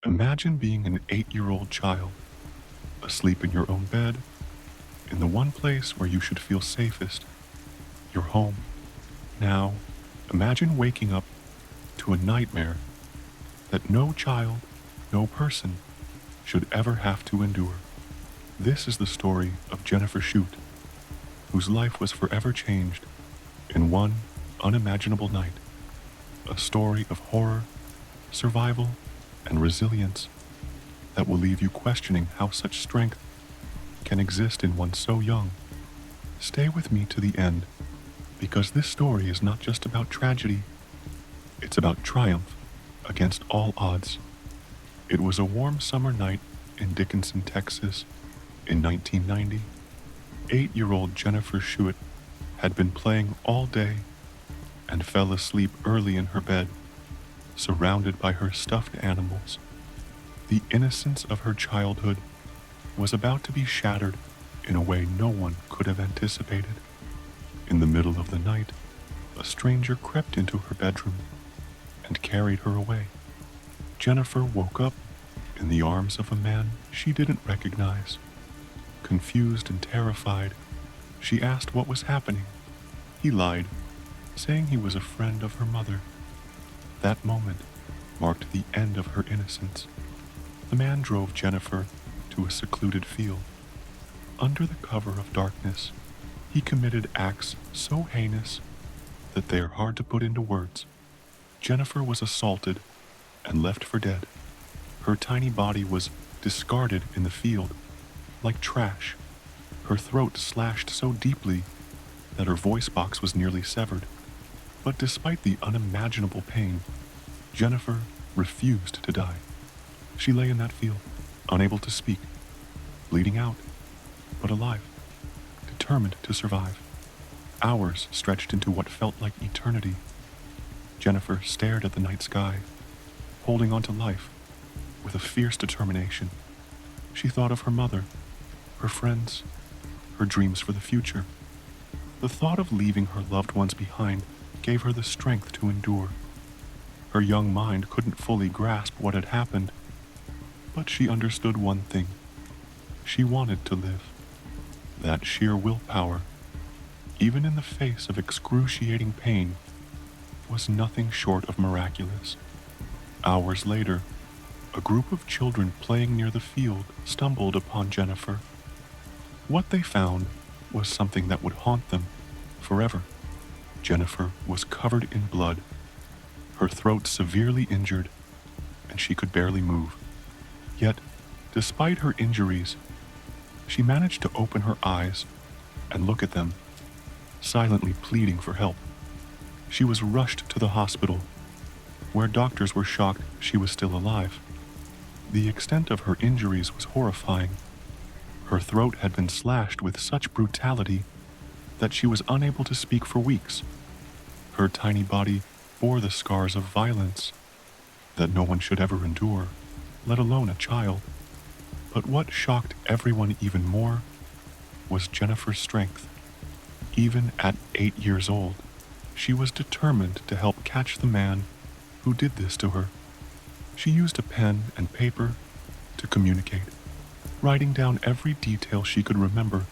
Imagine being an 8-year-old child, asleep in your own bed, in the one place where you should feel safest, your home. Now, imagine waking up to a nightmare that no child, no person should ever have to endure. This is the story of Jennifer Shute, whose life was forever changed in one unimaginable night. A story of horror, survival, and resilience that will leave you questioning how such strength can exist in one so young. Stay with me to the end, because this story is not just about tragedy, it's about triumph against all odds. It was a warm summer night in Dickinson, Texas, in 1990. 8-year-old Jennifer Shute had been playing all day and fell asleep early in her bed, surrounded by her stuffed animals. The innocence of her childhood was about to be shattered in a way no one could have anticipated. In the middle of the night, a stranger crept into her bedroom and carried her away. Jennifer woke up in the arms of a man she didn't recognize. Confused and terrified, she asked what was happening. He lied, saying he was a friend of her mother. That moment marked the end of her innocence. The man drove Jennifer to a secluded field. Under the cover of darkness, he committed acts so heinous that they are hard to put into words. Jennifer was assaulted and left for dead. Her tiny body was discarded in the field, like trash. Her throat slashed so deeply that her voice box was nearly severed. But despite the unimaginable pain, Jennifer refused to die. She lay in that field, unable to speak, bleeding out, but alive, determined to survive. Hours stretched into what felt like eternity. Jennifer stared at the night sky, holding on to life with a fierce determination. She thought of her mother, her friends, her dreams for the future. The thought of leaving her loved ones behind gave her the strength to endure. Her young mind couldn't fully grasp what had happened, but she understood one thing. She wanted to live. That sheer willpower, even in the face of excruciating pain, was nothing short of miraculous. Hours later, a group of children playing near the field stumbled upon Jennifer. What they found was something that would haunt them forever. Jennifer was covered in blood, her throat severely injured, and she could barely move. Yet, despite her injuries, she managed to open her eyes and look at them, silently pleading for help. She was rushed to the hospital, where doctors were shocked she was still alive. The extent of her injuries was horrifying. Her throat had been slashed with such brutality that she was unable to speak for weeks. Her tiny body bore the scars of violence that no one should ever endure, let alone a child. But what shocked everyone even more was Jennifer's strength. Even at 8 years old, she was determined to help catch the man who did this to her. She used a pen and paper to communicate, writing down every detail she could remember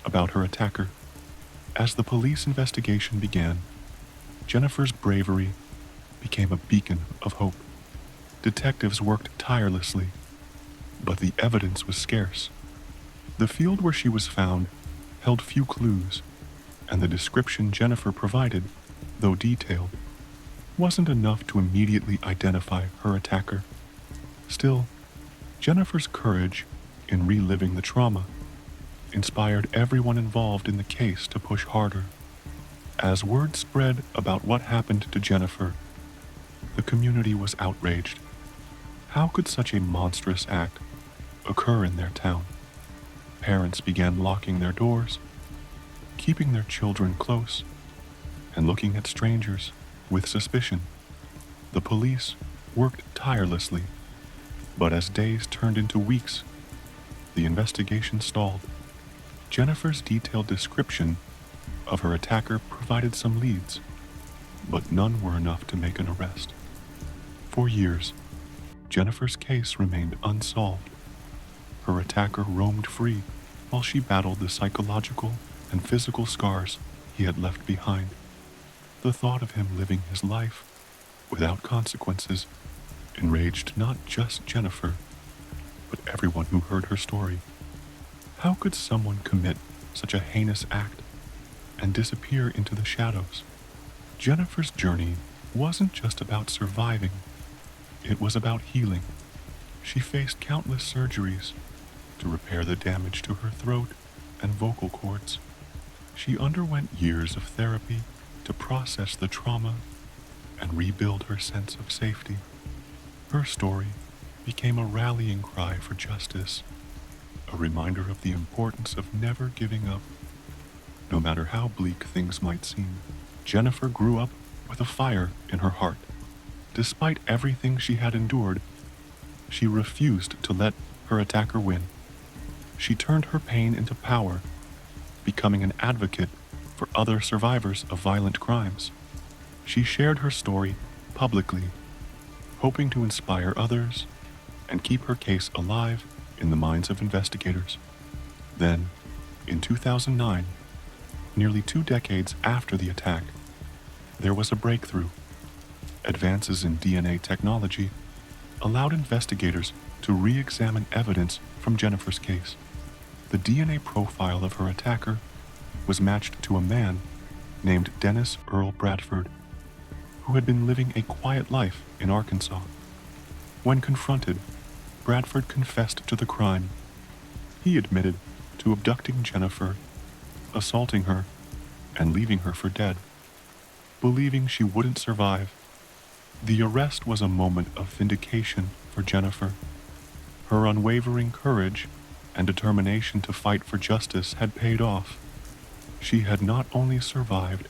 about her attacker. As the police investigation began, Jennifer's bravery became a beacon of hope. Detectives worked tirelessly, but the evidence was scarce. The field where she was found held few clues, and the description Jennifer provided, though detailed, wasn't enough to immediately identify her attacker. Still, Jennifer's courage in reliving the trauma inspired everyone involved in the case to push harder. As word spread about what happened to Jennifer, the community was outraged. How could such a monstrous act occur in their town? Parents began locking their doors, keeping their children close, and looking at strangers with suspicion. The police worked tirelessly, but as days turned into weeks, the investigation stalled. Jennifer's detailed description of her attacker provided some leads, but none were enough to make an arrest. For years, Jennifer's case remained unsolved. Her attacker roamed free while she battled the psychological and physical scars he had left behind. The thought of him living his life without consequences enraged not just Jennifer, but everyone who heard her story. How could someone commit such a heinous act and disappear into the shadows? Jennifer's journey wasn't just about surviving, it was about healing. She faced countless surgeries to repair the damage to her throat and vocal cords. She underwent years of therapy to process the trauma and rebuild her sense of safety. Her story became a rallying cry for justice, a reminder of the importance of never giving up, no matter how bleak things might seem. Jennifer grew up with a fire in her heart. Despite everything she had endured, she refused to let her attacker win. She turned her pain into power, becoming an advocate for other survivors of violent crimes. She shared her story publicly, hoping to inspire others and keep her case alive in the minds of investigators. Then, in 2009, nearly 2 decades after the attack, there was a breakthrough. Advances in DNA technology allowed investigators to re-examine evidence from Jennifer's case. The DNA profile of her attacker was matched to a man named Dennis Earl Bradford, who had been living a quiet life in Arkansas. When confronted, Bradford confessed to the crime. He admitted to abducting Jennifer, assaulting her, and leaving her for dead. Believing she wouldn't survive, the arrest was a moment of vindication for Jennifer. Her unwavering courage and determination to fight for justice had paid off. She had not only survived,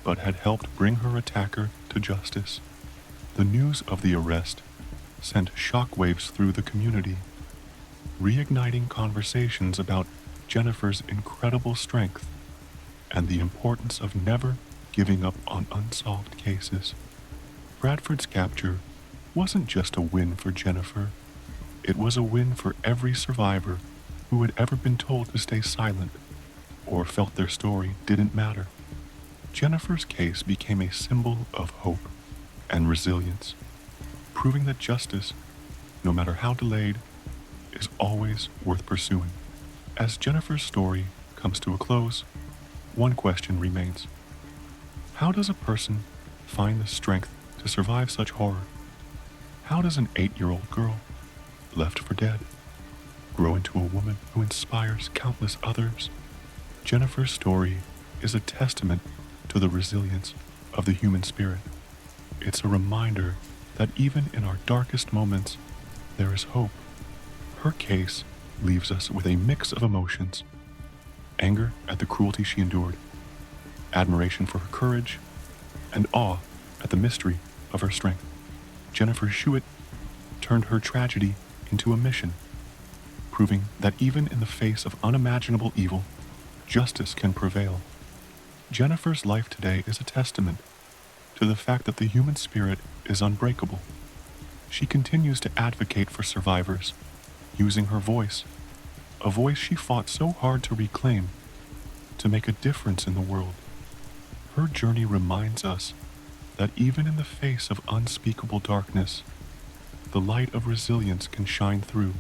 but had helped bring her attacker to justice. The news of the arrest sent shockwaves through the community, reigniting conversations about Jennifer's incredible strength and the importance of never giving up on unsolved cases. Bradford's capture wasn't just a win for Jennifer, it was a win for every survivor who had ever been told to stay silent or felt their story didn't matter. Jennifer's case became a symbol of hope and resilience, proving that justice, no matter how delayed, is always worth pursuing. As Jennifer's story comes to a close, one question remains. How does a person find the strength to survive such horror? How does an 8-year-old girl, left for dead, grow into a woman who inspires countless others? Jennifer's story is a testament to the resilience of the human spirit. It's a reminder that even in our darkest moments, there is hope. Her case leaves us with a mix of emotions: anger at the cruelty she endured, admiration for her courage, and awe at the mystery of her strength. Jennifer Schuett turned her tragedy into a mission, proving that even in the face of unimaginable evil, justice can prevail. Jennifer's life today is a testament to the fact that the human spirit is unbreakable. She continues to advocate for survivors, using her voice, a voice she fought so hard to reclaim, to make a difference in the world. Her journey reminds us that even in the face of unspeakable darkness, the light of resilience can shine through.